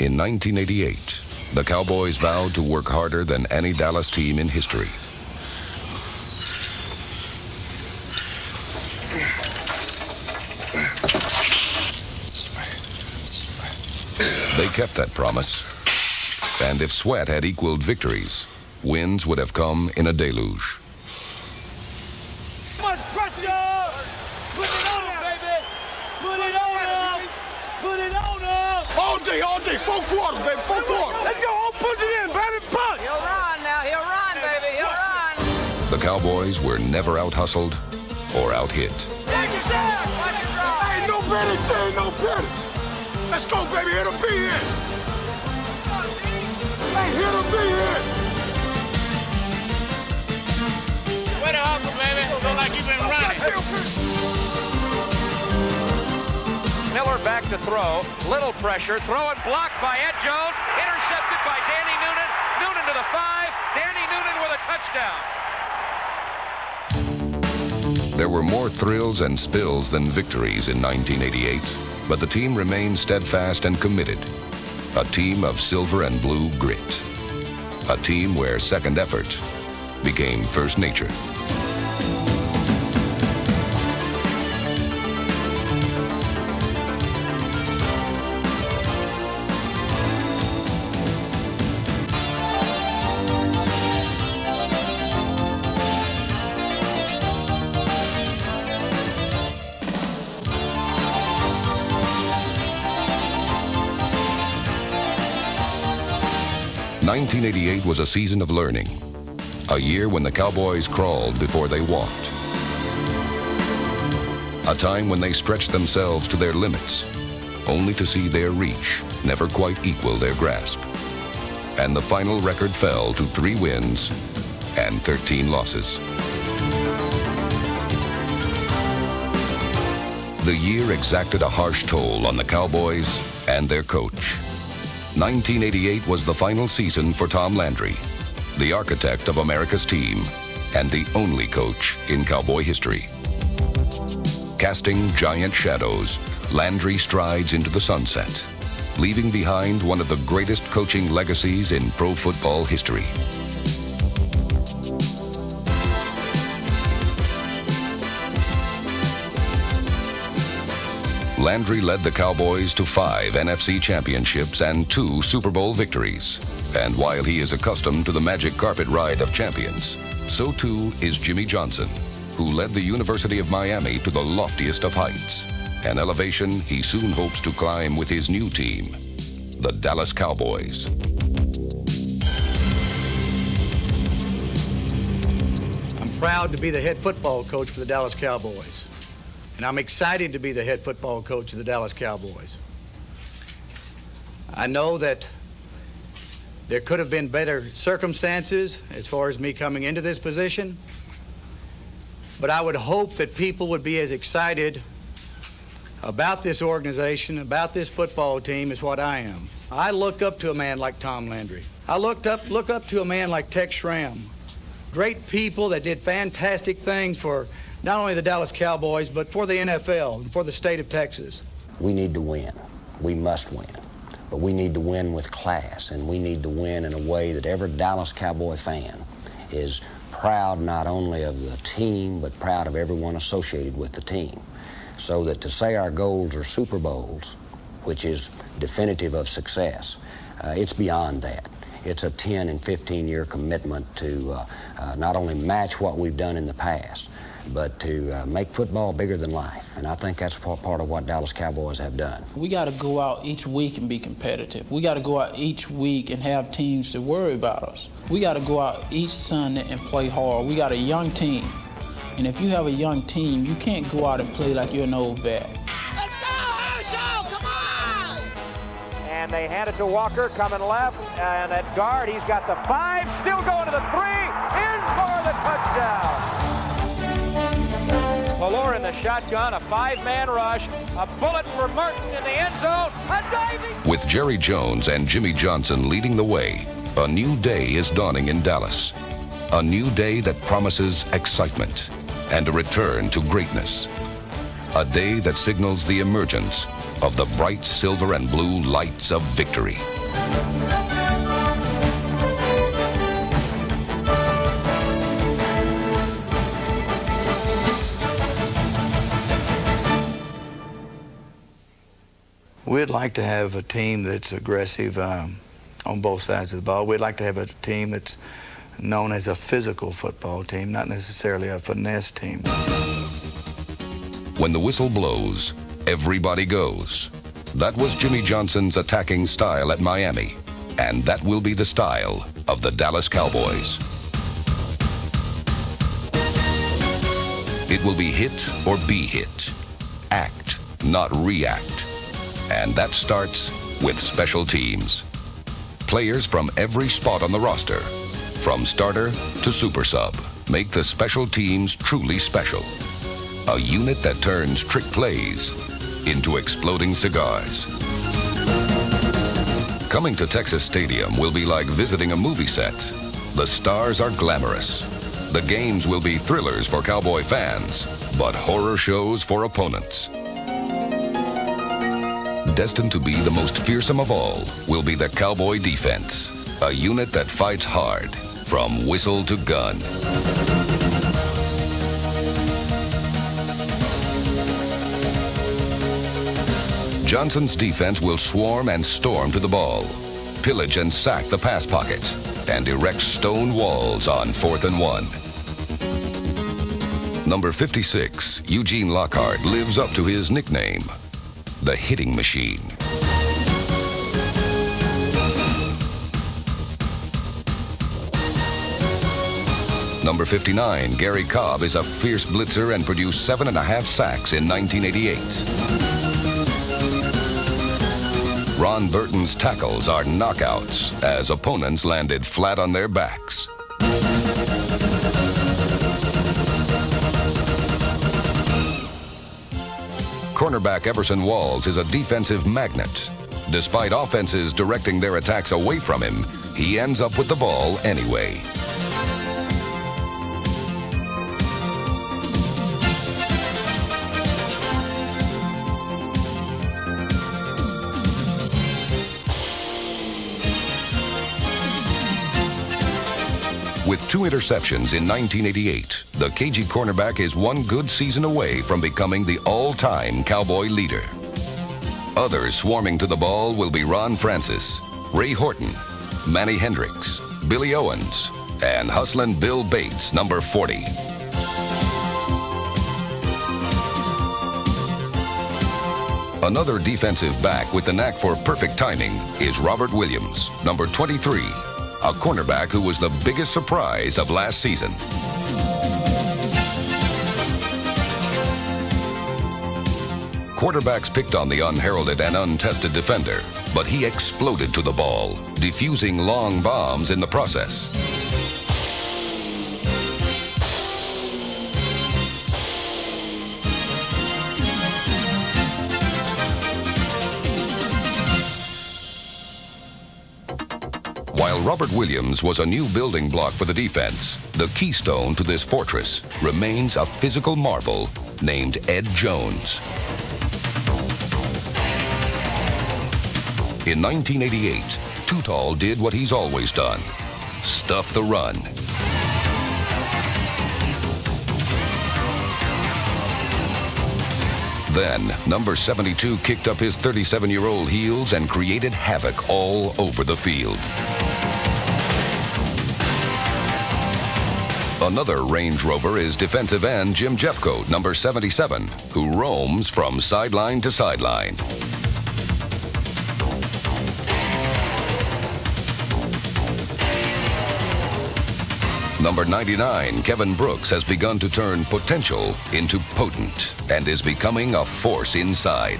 In 1988, the Cowboys vowed to work harder than any Dallas team in history. They kept that promise. And if sweat had equaled victories, wins would have come in a deluge. Much pressure! Put it on him, baby! Put it on him! Put it on him! All day, 4 quarters, baby, 4 quarters. Let's go, punch it in, baby, punch! He'll run now, he'll run, baby, he'll run! The Cowboys were never out-hustled or out-hit. Take it down! Watch it run! Ain't no better, ain't no better. Let's go, baby, hit a B in. Hey, hit a B in. Way to hustle, baby. Look like you've been running. Miller back to throw. Little pressure. Throw it blocked by Ed Jones. Intercepted by Danny Noonan. Noonan to the 5. Danny Noonan with a touchdown. There were more thrills and spills than victories in 1988, but the team remained steadfast and committed. A team of silver and blue grit. A team where second effort became first nature. '88 was a season of learning, a year when the Cowboys crawled before they walked, a time when they stretched themselves to their limits, only to see their reach never quite equal their grasp. And the final record fell to 3 wins and 13 losses. The year exacted a harsh toll on the Cowboys and their coach. 1988 was the final season for Tom Landry, the architect of America's team and the only coach in Cowboy history. Casting giant shadows, Landry strides into the sunset, leaving behind one of the greatest coaching legacies in pro football history. Landry led the Cowboys to 5 NFC championships and 2 Super Bowl victories. And while he is accustomed to the magic carpet ride of champions, so too is Jimmy Johnson, who led the University of Miami to the loftiest of heights, an elevation he soon hopes to climb with his new team, the Dallas Cowboys. I'm proud to be the head football coach for the Dallas Cowboys. And I'm excited to be the head football coach of the Dallas Cowboys. I know that there could have been better circumstances as far as me coming into this position, but I would hope that people would be as excited about this organization, about this football team as what I am. I look up to a man like Tom Landry. I look up to a man like Tex Schramm. Great people that did fantastic things for not only the Dallas Cowboys, but for the NFL and for the state of Texas. We need to win. We must win. But we need to win with class, and we need to win in a way that every Dallas Cowboy fan is proud not only of the team, but proud of everyone associated with the team. So that to say our goals are Super Bowls, which is definitive of success, it's beyond that. It's a 10 and 15-year commitment to not only match what we've done in the past, but to make football bigger than life. And I think that's part of what Dallas Cowboys have done. We got to go out each week and be competitive. We got to go out each week and have teams that worry about us. We got to go out each Sunday and play hard. We got a young team. And if you have a young team, you can't go out and play like you're an old vet. Let's go, Herschel! Come on! And they hand it to Walker, coming left, and at guard, he's got the 5, still going to the 3, in for the touchdown. Valor in the shotgun, a 5-man rush, a bullet for Martin in the end zone, a diving... With Jerry Jones and Jimmy Johnson leading the way, a new day is dawning in Dallas. A new day that promises excitement and a return to greatness. A day that signals the emergence of the bright silver and blue lights of victory. We'd like to have a team that's aggressive on both sides of the ball. We'd like to have a team that's known as a physical football team, not necessarily a finesse team. When the whistle blows, everybody goes. That was Jimmy Johnson's attacking style at Miami, and that will be the style of the Dallas Cowboys. It will be hit or be hit. Act, not react. And that starts with special teams. Players from every spot on the roster, from starter to super sub, make the special teams truly special. A unit that turns trick plays into exploding cigars. Coming to Texas Stadium will be like visiting a movie set. The stars are glamorous. The games will be thrillers for Cowboy fans, but horror shows for opponents. Destined to be the most fearsome of all will be the Cowboy defense, a unit that fights hard from whistle to gun. Johnson's defense will swarm and storm to the ball, pillage and sack the pass pocket, and erect stone walls on 4th and 1. Number 56, Eugene Lockhart, lives up to his nickname, the hitting machine. Number 59, Gary Cobb, is a fierce blitzer and produced 7.5 sacks in 1988. Ron Burton's tackles are knockouts as opponents landed flat on their backs. Cornerback Everson Walls is a defensive magnet. Despite offenses directing their attacks away from him, he ends up with the ball anyway. With 2 interceptions in 1988, the cagey cornerback is one good season away from becoming the all-time Cowboy leader. Others swarming to the ball will be Ron Francis, Ray Horton, Manny Hendricks, Billy Owens, and hustlin' Bill Bates, number 40. Another defensive back with the knack for perfect timing is Robert Williams, number 23. A cornerback who was the biggest surprise of last season. Quarterbacks picked on the unheralded and untested defender, but he exploded to the ball, defusing long bombs in the process. While Robert Williams was a new building block for the defense, the keystone to this fortress remains a physical marvel named Ed Jones. In 1988, Too Tall did what he's always done, stuff the run. Then, number 72 kicked up his 37-year-old heels and created havoc all over the field. Another Range Rover is defensive end Jim Jeffcoat, number 77, who roams from sideline to sideline. Number 99, Kevin Brooks, has begun to turn potential into potent and is becoming a force inside.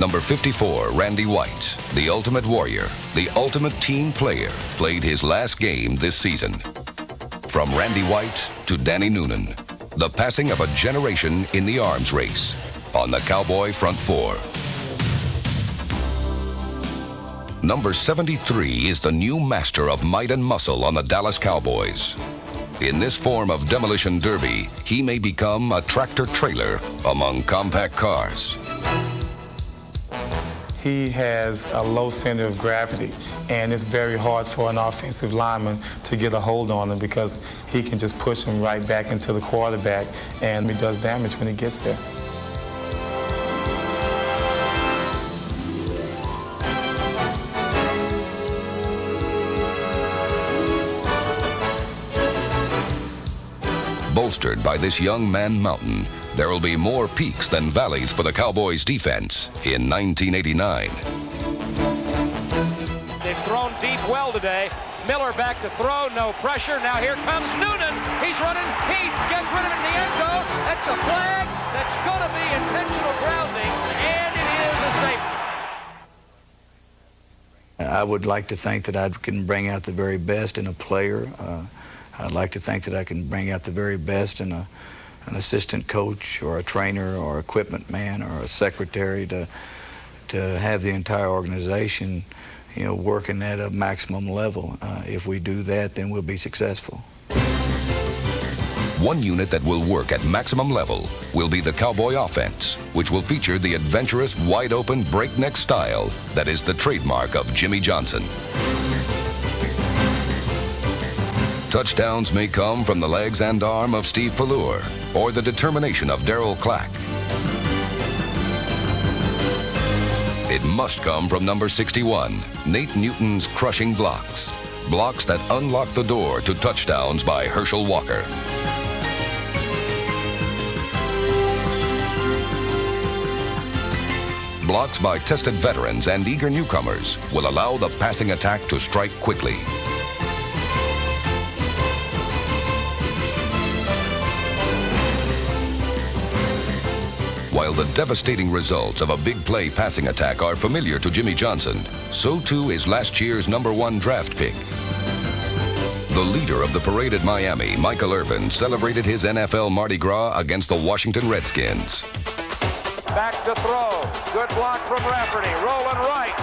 Number 54, Randy White, the ultimate warrior, the ultimate team player, played his last game this season. From Randy White to Danny Noonan, the passing of a generation in the arms race on the Cowboy front four. Number 73 is the new master of might and muscle on the Dallas Cowboys. In this form of demolition derby, he may become a tractor-trailer among compact cars. He has a low center of gravity, and it's very hard for an offensive lineman to get a hold on him because he can just push him right back into the quarterback, and he does damage when he gets there. Bolstered by this young man mountain, there will be more peaks than valleys for the Cowboys defense in 1989. They've thrown deep well today. Miller back to throw, no pressure. Now here comes Noonan. He's running. He gets rid of it in the end zone. That's a flag. That's going to be intentional grounding, and it is a safety. I would like to think that I can bring out the very best in a player. I'd like to think that I can bring out the very best in an assistant coach or a trainer or equipment man or a secretary to have the entire organization, you know, working at a maximum level. If we do that, then we'll be successful. One unit that will work at maximum level will be the Cowboy offense, which will feature the adventurous, wide-open, breakneck style that is the trademark of Jimmy Johnson. Touchdowns may come from the legs and arm of Steve Pallure or the determination of Darryl Clack. It must come from number 61, Nate Newton's crushing blocks. Blocks that unlock the door to touchdowns by Herschel Walker. Blocks by tested veterans and eager newcomers will allow the passing attack to strike quickly. While the devastating results of a big play passing attack are familiar to Jimmy Johnson, so too is last year's #1 draft pick. The leader of the parade at Miami, Michael Irvin, celebrated his NFL Mardi Gras against the Washington Redskins. Back to throw. Good block from Rafferty. Rolling right.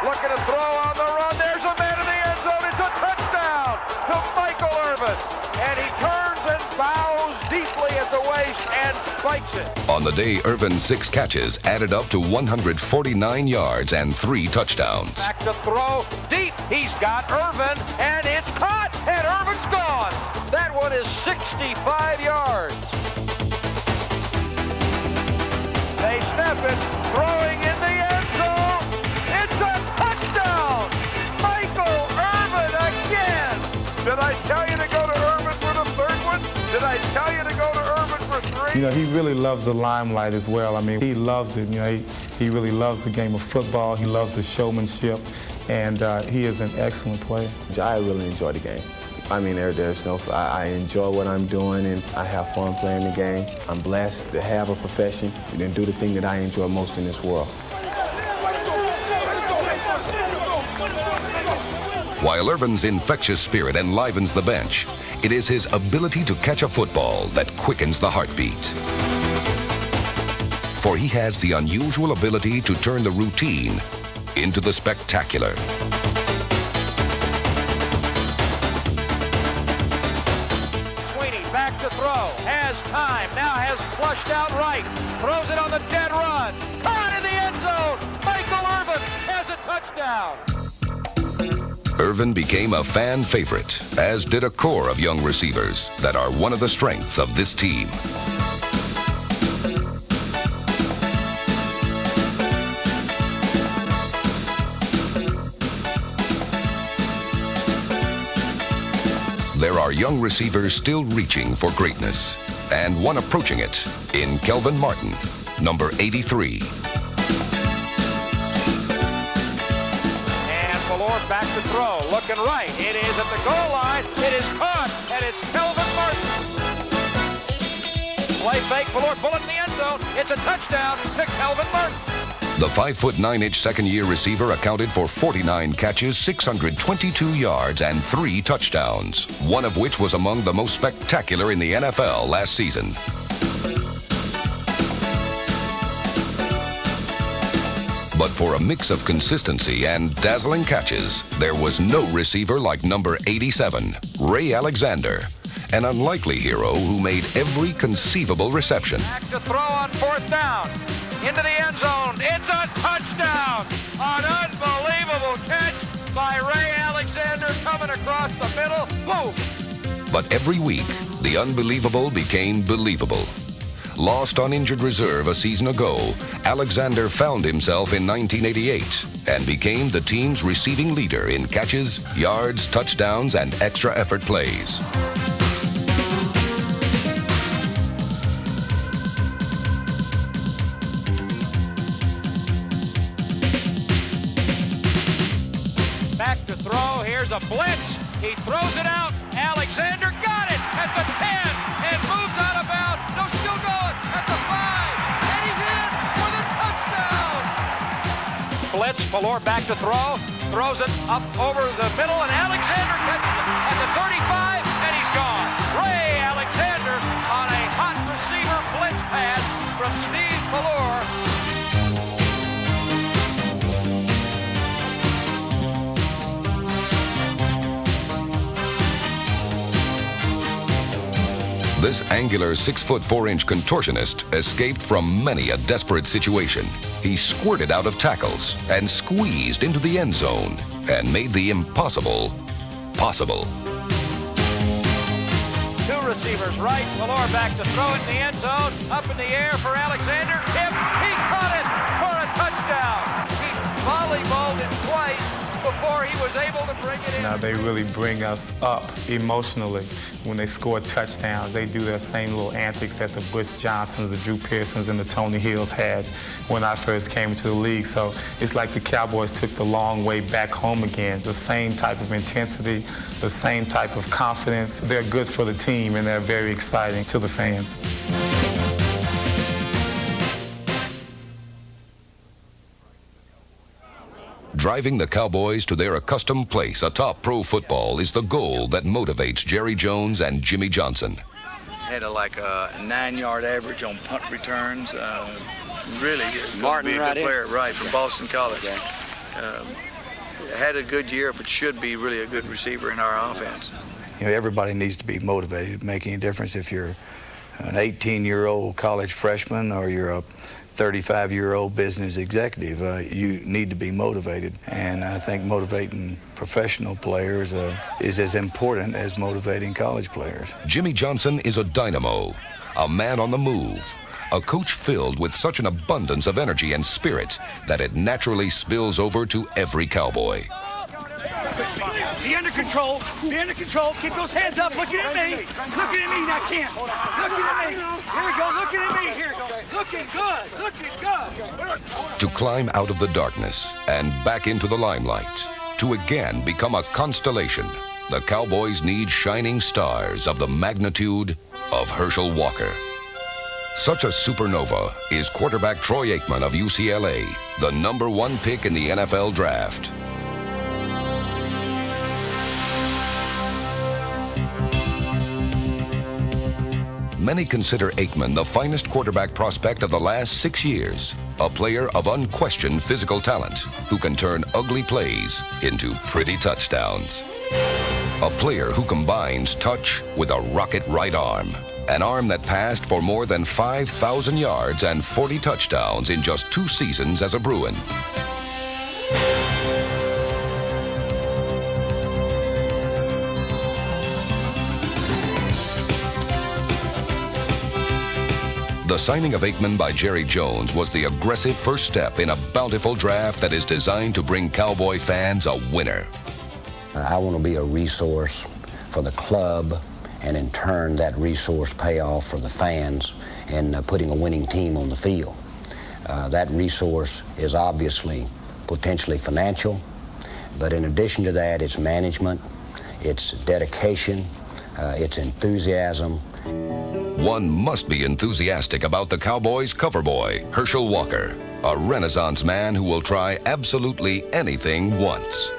Looking to throw on the run. There's a man in the end zone. It's a touchdown to Michael Irvin. And he turns and bows deeply at the waist and spikes it. On the day, Irvin's 6 catches added up to 149 yards and 3 touchdowns. Back to throw. Deep. He's got Irvin. And it's caught. And Irvin's gone. That one is 65 yards. They snap it, throwing in the end zone. It's a touchdown! Michael Irvin again! Did I tell you to go to Irvin for the third one? Did I tell you to go to Irvin for 3? You know, he really loves the limelight as well. I mean, he loves it. You know, he really loves the game of football. He loves the showmanship, and he is an excellent player. I really enjoy the game. I mean, I enjoy what I'm doing, and I have fun playing the game. I'm blessed to have a profession and do the thing that I enjoy most in this world. While Irvin's infectious spirit enlivens the bench, it is his ability to catch a football that quickens the heartbeat. For he has the unusual ability to turn the routine into the spectacular. Back to throw, has time, now has flushed out right, throws it on the dead run, caught in the end zone, Michael Irvin has a touchdown. Irvin became a fan favorite, as did a core of young receivers that are one of the strengths of this team. There are young receivers still reaching for greatness, and one approaching it in Kelvin Martin, number 83. And Pallure back to throw, looking right. It is at the goal line. It is caught, and it's Kelvin Martin. Play fake, Pallure, bullet in the end zone. It's a touchdown to Kelvin Martin. The 5'9" second-year receiver accounted for 49 catches, 622 yards, and 3 touchdowns, one of which was among the most spectacular in the NFL last season. But for a mix of consistency and dazzling catches, there was no receiver like number 87, Ray Alexander, an unlikely hero who made every conceivable reception. Back to throw on 4th down. Into the end zone. It's a touchdown. An unbelievable catch by Ray Alexander coming across the middle. Boom. But every week, the unbelievable became believable. Lost on injured reserve a season ago, Alexander found himself in 1988 and became the team's receiving leader in catches, yards, touchdowns, and extra effort plays. Back to throw. Here's a blitz. He throws it out. Alexander got it at the 10 and moves out of bounds. No, still going at the 5. And he's in for the touchdown. Blitz. Valor back to throw. Throws it up over the middle, and Alexander catches it at the 35, and he's gone. Ray Alexander on a hot receiver blitz pass from Steve Valor. This angular 6'4" contortionist escaped from many a desperate situation. He squirted out of tackles and squeezed into the end zone and made the impossible possible. 2 receivers right. Valor back to throw it in the end zone. Up in the air for Alexander. Tip. He caught it for a touchdown. He volleyballed it twice before he was able to bring it in. Now they really bring us up emotionally when they score touchdowns. They do their same little antics that the Butch Johnsons, the Drew Pearsons, and the Tony Hills had when I first came into the league. So it's like the Cowboys took the long way back home again. The same type of intensity, the same type of confidence. They're good for the team, and they're very exciting to the fans. Driving the Cowboys to their accustomed place atop pro football is the goal that motivates Jerry Jones and Jimmy Johnson. Had a 9-yard average on punt returns. Really, Martin, be a right good player, in. right, from Boston College. Had a good year, but should be really a good receiver in our offense. You know, everybody needs to be motivated to make any difference if you're an 18-year-old college freshman or you're a 35-year-old business executive. You need to be motivated, and I think motivating professional players is as important as motivating college players. Jimmy Johnson is a dynamo, a man on the move, a coach filled with such an abundance of energy and spirit that it naturally spills over to every Cowboy. Be under control. Be under control. Keep those hands up. Looking at me. Looking at me. Now, Cam. Looking at me. Here we go. Looking at me. Here. Looking good. Looking good. To climb out of the darkness and back into the limelight, to again become a constellation, the Cowboys need shining stars of the magnitude of Herschel Walker. Such a supernova is quarterback Troy Aikman of UCLA, the #1 pick in the NFL draft. Many consider Aikman the finest quarterback prospect of the last 6 years, a player of unquestioned physical talent who can turn ugly plays into pretty touchdowns. A player who combines touch with a rocket right arm, an arm that passed for more than 5,000 yards and 40 touchdowns in just 2 seasons as a Bruin. The signing of Aikman by Jerry Jones was the aggressive first step in a bountiful draft that is designed to bring Cowboy fans a winner. I want to be a resource for the club, and in turn that resource pay off for the fans and putting a winning team on the field. That resource is obviously potentially financial, but in addition to that, it's management, it's dedication, it's enthusiasm. One must be enthusiastic about the Cowboys' cover boy, Herschel Walker, a Renaissance man who will try absolutely anything once.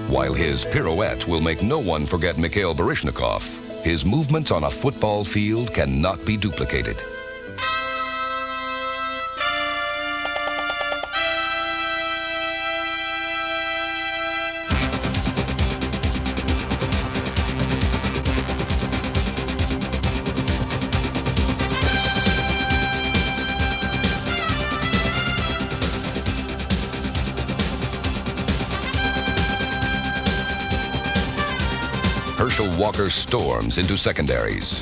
While his pirouettes will make no one forget Mikhail Baryshnikov, his movements on a football field cannot be duplicated. Herschel Walker storms into secondaries,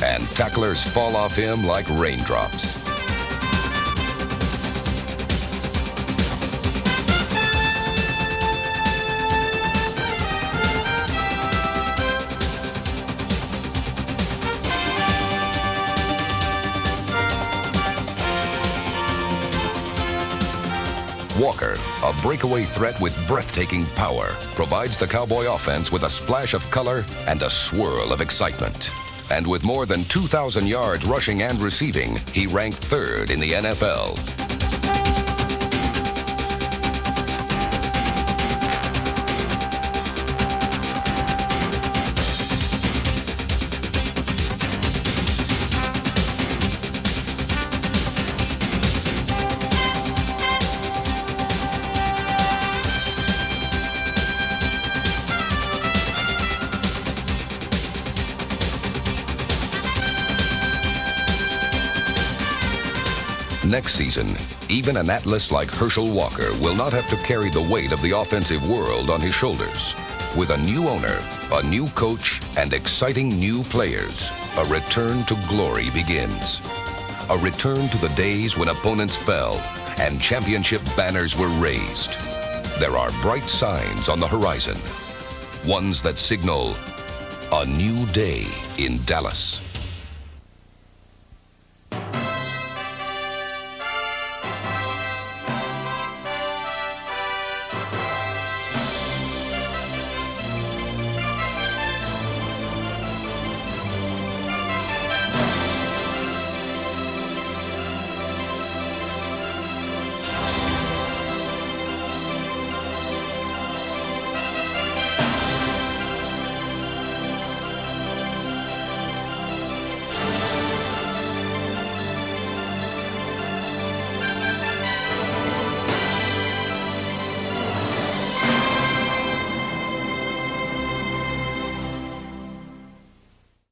and tacklers fall off him like raindrops. Walker, a breakaway threat with breathtaking power, provides the Cowboy offense with a splash of color and a swirl of excitement. And with more than 2,000 yards rushing and receiving, he ranked third in the NFL. Next season, even an atlas like Herschel Walker will not have to carry the weight of the offensive world on his shoulders. With a new owner, a new coach, and exciting new players, a return to glory begins. A return to the days when opponents fell and championship banners were raised. There are bright signs on the horizon, ones that signal a new day in Dallas.